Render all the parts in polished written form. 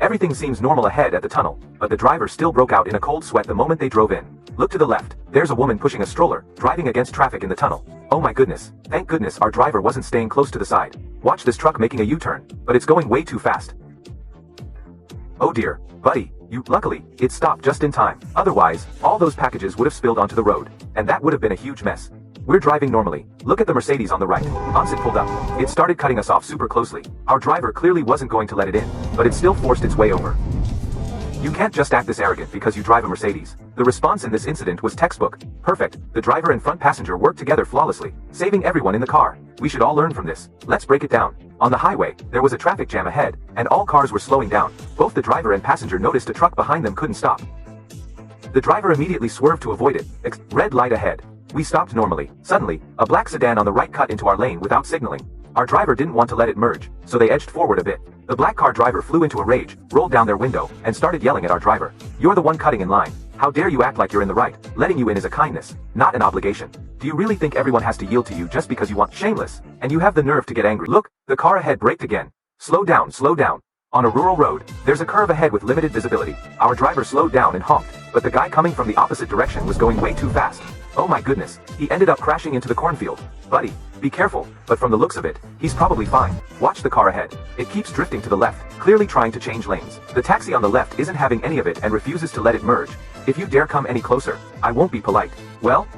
Everything seems normal ahead at the tunnel, but the driver still broke out in a cold sweat the moment they drove in. Look to the left. There's a woman pushing a stroller, driving against traffic in the tunnel. Oh my goodness. Thank goodness our driver wasn't staying close to the side. Watch this truck making a U-turn, but it's going way too fast. Oh dear, buddy, luckily, it stopped just in time. Otherwise, all those packages would have spilled onto the road, and that would have been a huge mess. We're driving normally. Look at the Mercedes on the right. Once it pulled up, it started cutting us off super closely. Our driver clearly wasn't going to let it in, but it still forced its way over. You can't just act this arrogant because you drive a Mercedes. The response in this incident was textbook. Perfect. The driver and front passenger worked together flawlessly, saving everyone in the car. We should all learn from this. Let's break it down. On the highway, there was a traffic jam ahead, and all cars were slowing down. Both the driver and passenger noticed a truck behind them couldn't stop. The driver immediately swerved to avoid it. Red light ahead. We stopped normally. Suddenly, a black sedan on the right cut into our lane without signaling. Our driver didn't want to let it merge, so they edged forward a bit. The black car driver flew into a rage, rolled down their window, and started yelling at our driver. You're the one cutting in line. How dare you act like you're in the right? Letting you in is a kindness, not an obligation. Do you really think everyone has to yield to you just because you want? Shameless. And you have the nerve to get angry. Look, the car ahead braked again. Slow down, slow down. On a rural road, there's a curve ahead with limited visibility. Our driver slowed down and honked, but the guy coming from the opposite direction was going way too fast. Oh my goodness, he ended up crashing into the cornfield. Buddy, be careful, but from the looks of it, he's probably fine. Watch the car ahead. It keeps drifting to the left, clearly trying to change lanes. The taxi on the left isn't having any of it and refuses to let it merge. If you dare come any closer, I won't be polite. Well,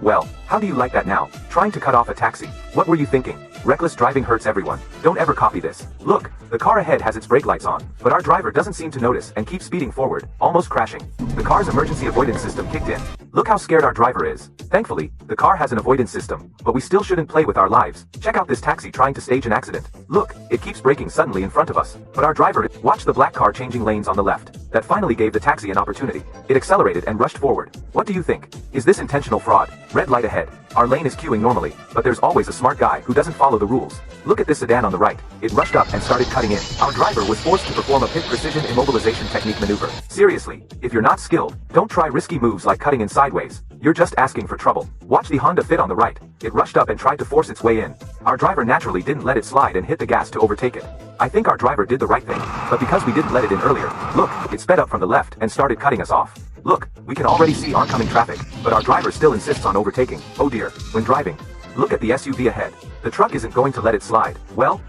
how do you like that now? Trying to cut off a taxi. What were you thinking? Reckless driving hurts everyone. Don't ever copy this. Look, the car ahead has its brake lights on, but our driver doesn't seem to notice and keeps speeding forward, almost crashing. The car's emergency avoidance system kicked in. Look how scared our driver is. Thankfully, the car has an avoidance system, but we still shouldn't play with our lives. Check out this taxi trying to stage an accident. Look, it keeps braking suddenly in front of us, but our driver, watch the black car changing lanes on the left. That finally gave the taxi an opportunity. It accelerated and rushed forward. What do you think? Is this intentional fraud? Red light ahead. Our lane is queuing normally, but there's always a smart guy who doesn't follow the rules. Look at this sedan on the right. It rushed up and started cutting in. Our driver was forced to perform a pit precision immobilization technique maneuver. Seriously, if you're not skilled, don't try risky moves like cutting in sideways. You're just asking for trouble. Watch the Honda Fit on the right. It rushed up and tried to force its way in. Our driver naturally didn't let it slide and hit the gas to overtake it. I think our driver did the right thing, but because we didn't let it in earlier, look, it sped up from the left and started cutting us off. Look, we can already see oncoming traffic, but our driver still insists on overtaking. Oh dear, when driving. Look at the SUV ahead. The truck isn't going to let it slide. Well,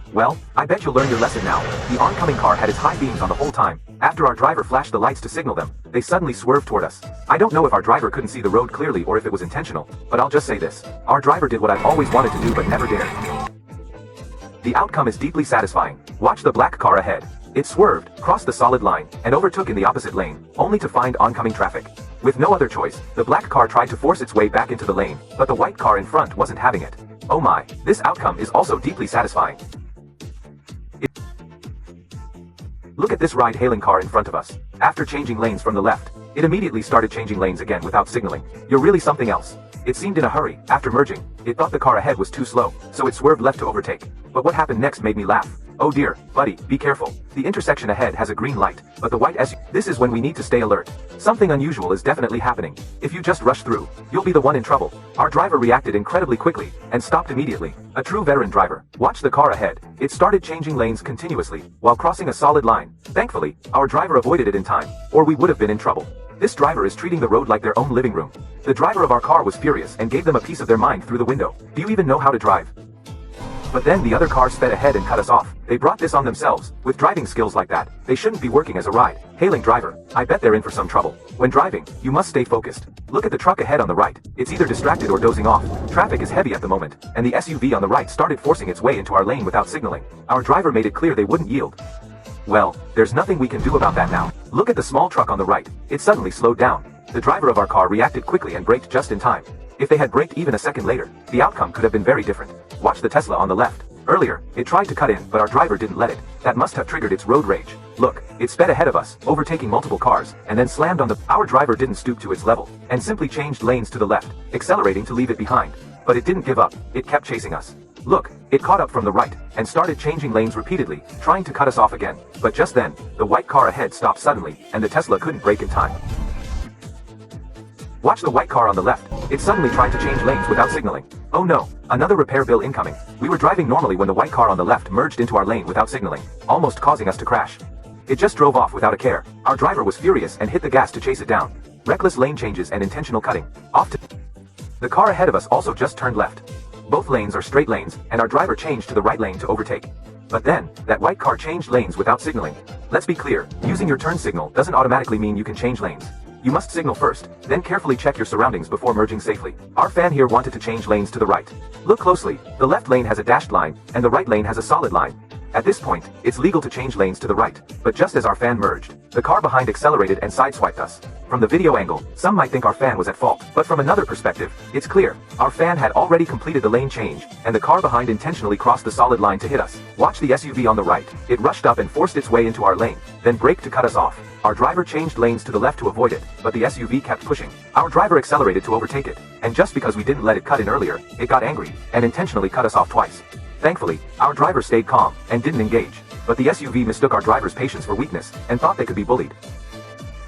I bet you'll learn your lesson now. The oncoming car had its high beams on the whole time. After our driver flashed the lights to signal them, they suddenly swerved toward us. I don't know if our driver couldn't see the road clearly or if it was intentional, but I'll just say this. Our driver did what I've always wanted to do but never dared. The outcome is deeply satisfying. Watch the black car ahead. It swerved, crossed the solid line, and overtook in the opposite lane, only to find oncoming traffic. With no other choice, the black car tried to force its way back into the lane, but the white car in front wasn't having it. Oh my, this outcome is also deeply satisfying. Look at this ride-hailing car in front of us. After changing lanes from the left, it immediately started changing lanes again without signaling. You're really something else. It seemed in a hurry. After merging, it thought the car ahead was too slow, so it swerved left to overtake. But what happened next made me laugh. Oh dear, buddy, be careful. The intersection ahead has a green light, but the white SUV. This is when we need to stay alert. Something unusual is definitely happening. If you just rush through, you'll be the one in trouble. Our driver reacted incredibly quickly and stopped immediately. A true veteran driver. Watch the car ahead. It started changing lanes continuously while crossing a solid line. Thankfully, our driver avoided it in time, or we would have been in trouble. This driver is treating the road like their own living room. The driver of our car was furious and gave them a piece of their mind through the window. Do you even know how to drive? But then the other car sped ahead and cut us off. They brought this on themselves. With driving skills like that, they shouldn't be working as a ride-hailing driver. I bet they're in for some trouble. When driving, you must stay focused. Look at the truck ahead on the right. It's either distracted or dozing off. Traffic is heavy at the moment, and the SUV on the right started forcing its way into our lane without signaling. Our driver made it clear they wouldn't yield. Well, there's nothing we can do about that now. Look at the small truck on the right. It suddenly slowed down. The driver of our car reacted quickly and braked just in time. If they had braked even a second later, the outcome could have been very different. Watch the Tesla on the left. Earlier, it tried to cut in, but our driver didn't let it. That must have triggered its road rage. Look, it sped ahead of us, overtaking multiple cars, and then slammed on the... Our driver didn't stoop to its level, and simply changed lanes to the left, accelerating to leave it behind. But it didn't give up. It kept chasing us. Look, it caught up from the right, and started changing lanes repeatedly, trying to cut us off again. But just then, the white car ahead stopped suddenly, and the Tesla couldn't brake in time. Watch the white car on the left. It suddenly tried to change lanes without signaling. Oh no, another repair bill incoming. We were driving normally when the white car on the left merged into our lane without signaling, almost causing us to crash. It just drove off without a care. Our driver was furious and hit the gas to chase it down. Reckless lane changes and intentional cutting. Off to... The car ahead of us also just turned left. Both lanes are straight lanes, and our driver changed to the right lane to overtake. But then, that white car changed lanes without signaling. Let's be clear, using your turn signal doesn't automatically mean you can change lanes. You must signal first, then carefully check your surroundings before merging safely. Our fan here wanted to change lanes to the right. Look closely, the left lane has a dashed line, and the right lane has a solid line. At this point, it's legal to change lanes to the right, but just as our fan merged, the car behind accelerated and sideswiped us. From the video angle, some might think our fan was at fault, but from another perspective, it's clear. Our fan had already completed the lane change, and the car behind intentionally crossed the solid line to hit us. Watch the SUV on the right. It rushed up and forced its way into our lane, then braked to cut us off. Our driver changed lanes to the left to avoid it, but the SUV kept pushing. Our driver accelerated to overtake it, and just because we didn't let it cut in earlier, it got angry, and intentionally cut us off twice. Thankfully, our driver stayed calm, and didn't engage, but the SUV mistook our driver's patience for weakness, and thought they could be bullied.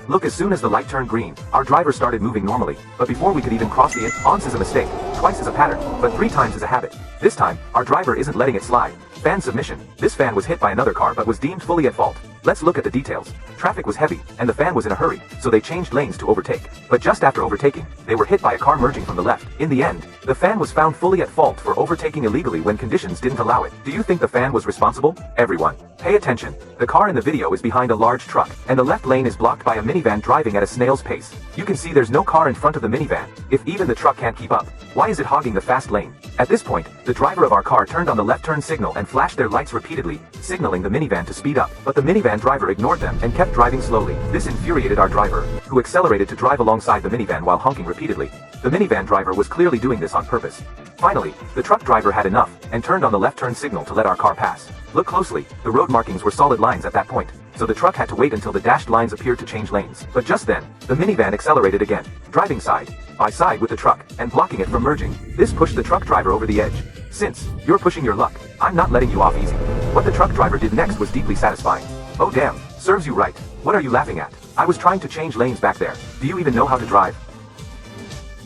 Look, as soon as the light turned green, our driver started moving normally, but before we could even cross the once is a mistake, twice is a pattern, but 3 times is a habit. This time, our driver isn't letting it slide. Fan submission. This fan was hit by another car but was deemed fully at fault. Let's look at the details. Traffic was heavy, and the fan was in a hurry, so they changed lanes to overtake. But just after overtaking, they were hit by a car merging from the left. In the end, the fan was found fully at fault for overtaking illegally when conditions didn't allow it. Do you think the fan was responsible? Everyone, pay attention. The car in the video is behind a large truck, and the left lane is blocked by a minivan driving at a snail's pace. You can see there's no car in front of the minivan. If even the truck can't keep up, why is it hogging the fast lane? At this point, the driver of our car turned on the left turn signal and flashed their lights repeatedly, signaling the minivan to speed up. But the minivan driver ignored them and kept driving slowly. This infuriated our driver, who accelerated to drive alongside the minivan while honking repeatedly. The minivan driver was clearly doing this on purpose. Finally, the truck driver had enough, and turned on the left turn signal to let our car pass. Look closely, the road markings were solid lines at that point, so the truck had to wait until the dashed lines appeared to change lanes. But just then, the minivan accelerated again, driving side by side with the truck, and blocking it from merging. This pushed the truck driver over the edge. Since you're pushing your luck, I'm not letting you off easy. What the truck driver did next was deeply satisfying. Oh damn, serves you right. What are you laughing at? I was trying to change lanes back there. Do you even know how to drive?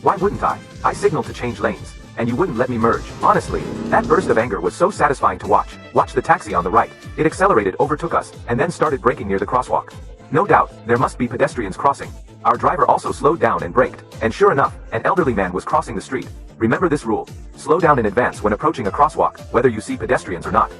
Why wouldn't I? I signaled to change lanes, and you wouldn't let me merge. Honestly, that burst of anger was so satisfying to watch. Watch the taxi on the right. It accelerated, overtook us, and then started braking near the crosswalk. No doubt, there must be pedestrians crossing. Our driver also slowed down and braked, and sure enough, an elderly man was crossing the street. Remember this rule. Slow down in advance when approaching a crosswalk, whether you see pedestrians or not.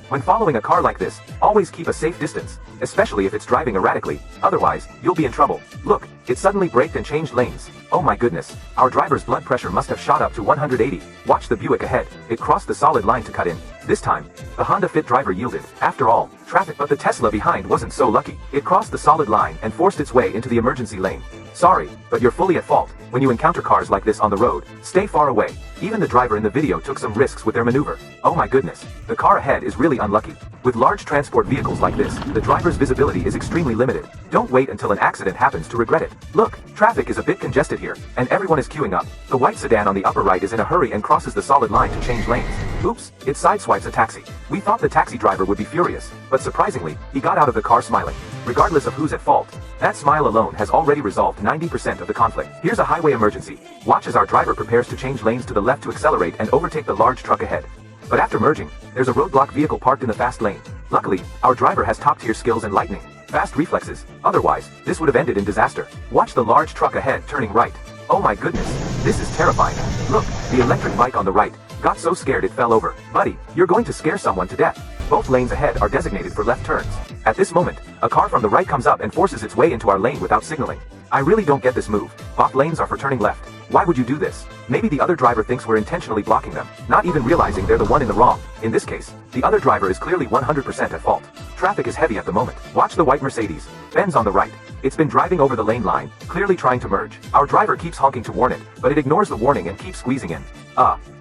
When following a car like this, always keep a safe distance, especially if it's driving erratically, otherwise, you'll be in trouble. Look, it suddenly braked and changed lanes. Oh my goodness, our driver's blood pressure must have shot up to 180. Watch the Buick ahead, it crossed the solid line to cut in. This time, the Honda Fit driver yielded. After all, traffic, but the Tesla behind wasn't so lucky. It crossed the solid line and forced its way into the emergency lane. Sorry, but you're fully at fault. When you encounter cars like this on the road, stay far away. Even the driver in the video took some risks with their maneuver. Oh my goodness, the car ahead is really unlucky. With large transport vehicles like this, the driver's visibility is extremely limited. Don't wait until an accident happens to regret it. Look, traffic is a bit congested here, and everyone is queuing up. The white sedan on the upper right is in a hurry and crosses the solid line to change lanes. Oops, it sideswipes a taxi. We thought the taxi driver would be furious, but surprisingly, he got out of the car smiling. Regardless of who's at fault, that smile alone has already resolved 90% of the conflict. Here's a highway emergency. Watch as our driver prepares to change lanes to the left to accelerate and overtake the large truck ahead. But after merging, there's a roadblock vehicle parked in the fast lane. Luckily, our driver has top-tier skills and lightning fast reflexes. Otherwise, this would have ended in disaster. Watch the large truck ahead turning right. Oh my goodness, this is terrifying. Look, the electric bike on the right got so scared it fell over. Buddy, you're going to scare someone to death. Both lanes ahead are designated for left turns. At this moment, a car from the right comes up and forces its way into our lane without signaling. I really don't get this move. Both lanes are for turning left. Why would you do this? Maybe the other driver thinks we're intentionally blocking them, not even realizing they're the one in the wrong. In this case, the other driver is clearly 100% at fault. Traffic is heavy at the moment. Watch the white Mercedes. Benz on the right. It's been driving over the lane line, clearly trying to merge. Our driver keeps honking to warn it, but it ignores the warning and keeps squeezing in.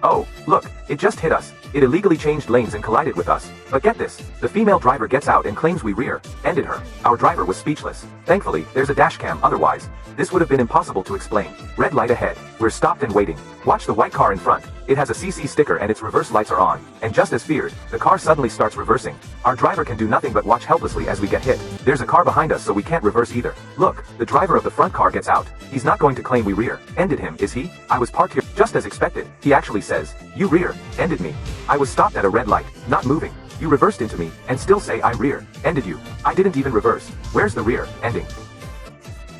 Oh, look, it just hit us. It illegally changed lanes and collided with us. But get this, the female driver gets out and claims we rear-ended her. Our driver was speechless. Thankfully, there's a dash cam, otherwise, this would have been impossible to explain. Red light ahead. We're stopped and waiting. Watch the white car in front. It has a CC sticker and its reverse lights are on. And just as feared, the car suddenly starts reversing. Our driver can do nothing but watch helplessly as we get hit. There's a car behind us, so we can't reverse either. Look, the driver of the front car gets out. He's not going to claim we rear-ended him, is he? I was parked here. Just as expected, he actually says, "You rear-ended me." I was stopped at a red light, not moving. You reversed into me, and still say I rear-ended you. I didn't even reverse. Where's the rear-ending?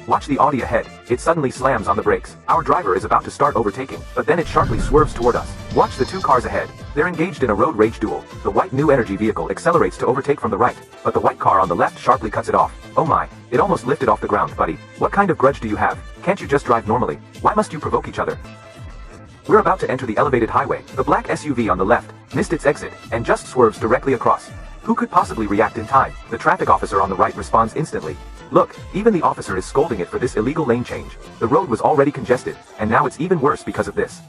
Watch the Audi ahead. It suddenly slams on the brakes. Our driver is about to start overtaking, but then it sharply swerves toward us. Watch the two cars ahead. They're engaged in a road rage duel. The white new energy vehicle accelerates to overtake from the right, but the white car on the left sharply cuts it off. Oh my, it almost lifted off the ground, buddy. What kind of grudge do you have? Can't you just drive normally? Why must you provoke each other? We're about to enter the elevated highway. The black SUV on the left missed its exit and just swerves directly across. Who could possibly react in time? The traffic officer on the right responds instantly. Look, even the officer is scolding it for this illegal lane change. The road was already congested, and now it's even worse because of this.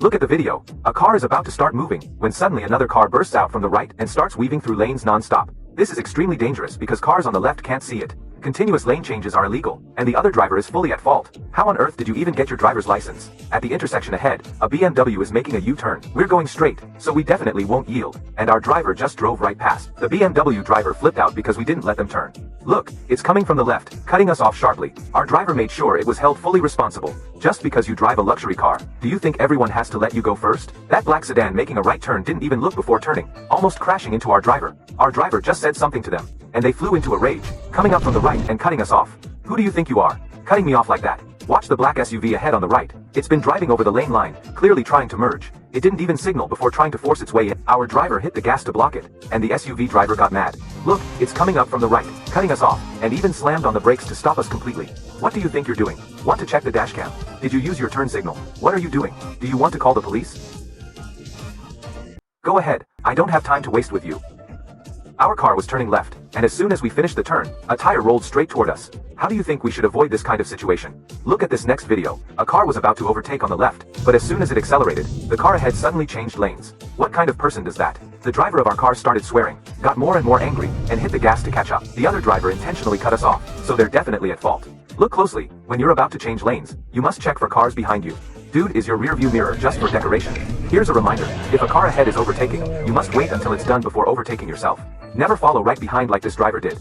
Look at the video. A car is about to start moving, when suddenly another car bursts out from the right and starts weaving through lanes non-stop. This is extremely dangerous because cars on the left can't see it. Continuous lane changes are illegal, and the other driver is fully at fault. How on earth did you even get your driver's license? At the intersection ahead, a BMW is making a U-turn. We're going straight, so we definitely won't yield, and our driver just drove right past. The BMW driver flipped out because we didn't let them turn. Look, it's coming from the left, cutting us off sharply. Our driver made sure it was held fully responsible. Just because you drive a luxury car, do you think everyone has to let you go first? That black sedan making a right turn didn't even look before turning, almost crashing into our driver. Our driver just said something to them, and they flew into a rage, coming up from the right and cutting us off. Who do you think you are, cutting me off like that? Watch the black SUV ahead on the right. It's been driving over the lane line, clearly trying to merge. It didn't even signal before trying to force its way in. Our driver hit the gas to block it, and the SUV driver got mad. Look, it's coming up from the right, cutting us off, and even slammed on the brakes to stop us completely. What do you think you're doing? Want to check the dash cam? Did you use your turn signal? What are you doing? Do you want to call the police? Go ahead, I don't have time to waste with you. Our car was turning left, and as soon as we finished the turn, a tire rolled straight toward us. How do you think we should avoid this kind of situation? Look at this next video. A car was about to overtake on the left, but as soon as it accelerated, the car ahead suddenly changed lanes. What kind of person does that? The driver of our car started swearing, got more and more angry, and hit the gas to catch up. The other driver intentionally cut us off, so they're definitely at fault. Look closely. When you're about to change lanes, you must check for cars behind you. Dude, is your rearview mirror just for decoration? Here's a reminder. If a car ahead is overtaking, you must wait until it's done before overtaking yourself. Never follow right behind like this driver did.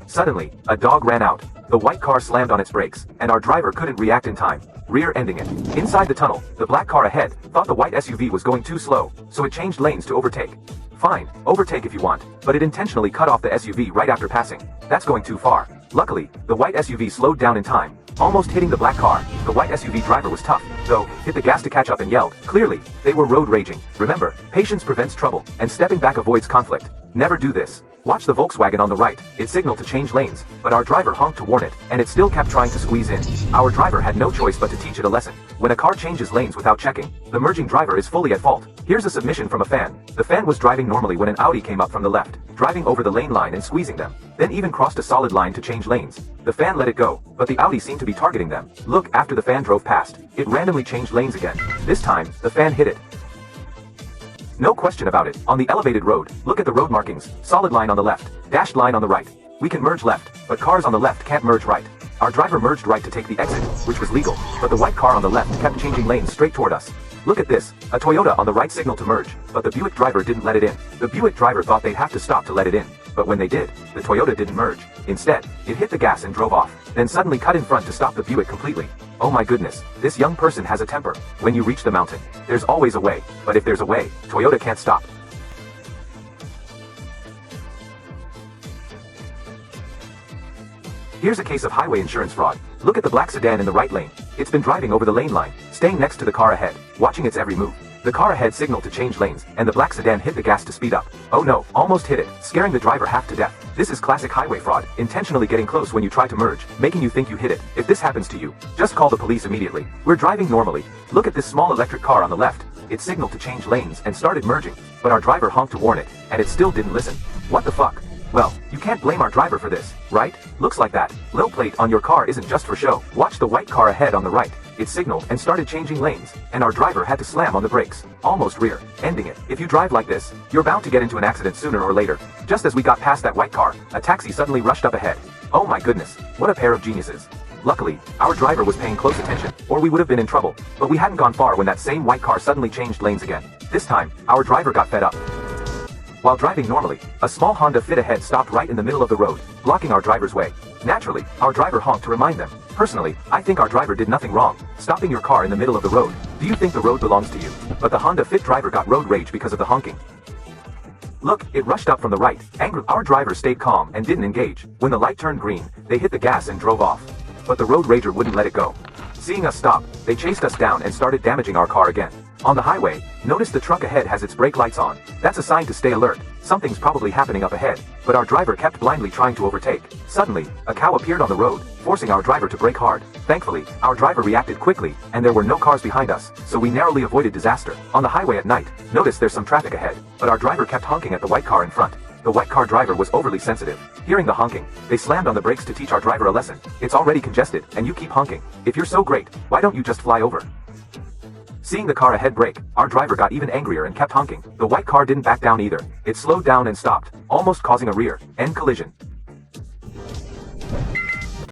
Suddenly, a dog ran out. The white car slammed on its brakes, and our driver couldn't react in time, rear-ending it. Inside the tunnel, the black car ahead thought the white SUV was going too slow, so it changed lanes to overtake. Fine, overtake if you want, but it intentionally cut off the SUV right after passing. That's going too far. Luckily, the white SUV slowed down in time, almost hitting the black car. The white SUV driver was tough, though, hit the gas to catch up and yelled. Clearly, they were road raging. Remember, patience prevents trouble, and stepping back avoids conflict. Never do this. Watch the Volkswagen on the right. It signaled to change lanes, but our driver honked to warn it, and it still kept trying to squeeze in. Our driver had no choice but to teach it a lesson. When a car changes lanes without checking, the merging driver is fully at fault. Here's a submission from a fan. The fan was driving normally when an Audi came up from the left, driving over the lane line and squeezing them, then even crossed a solid line to change lanes. The fan let it go, but the Audi seemed to be targeting them. Look, after the fan drove past, it randomly changed lanes again. This time, the fan hit it. No question about it. On the elevated road, look at the road markings. Solid line on the left, dashed line on the right. We can merge left, but cars on the left can't merge right. Our driver merged right to take the exit, which was legal, but the white car on the left kept changing lanes straight toward us. Look at this. A Toyota on the right signaled to merge, but the Buick driver didn't let it in. The Buick driver thought they'd have to stop to let it in, but when they did, the Toyota didn't merge. Instead, it hit the gas and drove off, then suddenly cut in front to stop the Buick completely. Oh my goodness, this young person has a temper. When you reach the mountain, there's always a way, but if there's a way, Toyota can't stop. Here's a case of highway insurance fraud. Look at the black sedan in the right lane. It's been driving over the lane line, staying next to the car ahead, watching its every move. The car ahead signaled to change lanes, and the black sedan hit the gas to speed up. Oh no, almost hit it, scaring the driver half to death. This is classic highway fraud, intentionally getting close when you try to merge, making you think you hit it. If this happens to you, just call the police immediately. We're driving normally. Look at this small electric car on the left. It signaled to change lanes and started merging, but our driver honked to warn it, and it still didn't listen. What the fuck? Well, you can't blame our driver for this, right? Looks like that low plate on your car isn't just for show. Watch the white car ahead on the right. It signaled and started changing lanes, and our driver had to slam on the brakes, almost rear-ending it. If you drive like this, you're bound to get into an accident sooner or later. Just as we got past that white car, a taxi suddenly rushed up ahead. Oh my goodness, what a pair of geniuses. Luckily, our driver was paying close attention, or we would have been in trouble. But we hadn't gone far when that same white car suddenly changed lanes again. This time, our driver got fed up. While driving normally, a small Honda Fit ahead stopped right in the middle of the road, blocking our driver's way. Naturally, our driver honked to remind them. Personally, I think our driver did nothing wrong, stopping your car in the middle of the road. Do you think the road belongs to you? But the Honda Fit driver got road rage because of the honking. Look, it rushed up from the right. Angry, our driver stayed calm and didn't engage. When the light turned green, they hit the gas and drove off. But the road rager wouldn't let it go. Seeing us stop, they chased us down and started damaging our car again. On the highway, notice the truck ahead has its brake lights on. That's a sign to stay alert. Something's probably happening up ahead. But our driver kept blindly trying to overtake. Suddenly, a cow appeared on the road, forcing our driver to brake hard. Thankfully, our driver reacted quickly, and there were no cars behind us, so we narrowly avoided disaster. On the highway at night, notice there's some traffic ahead, but our driver kept honking at the white car in front. The white car driver was overly sensitive. Hearing the honking, they slammed on the brakes to teach our driver a lesson. It's already congested, and you keep honking. If you're so great, why don't you just fly over? Seeing the car ahead brake, our driver got even angrier and kept honking. The white car didn't back down either. It slowed down and stopped, almost causing a rear-end collision.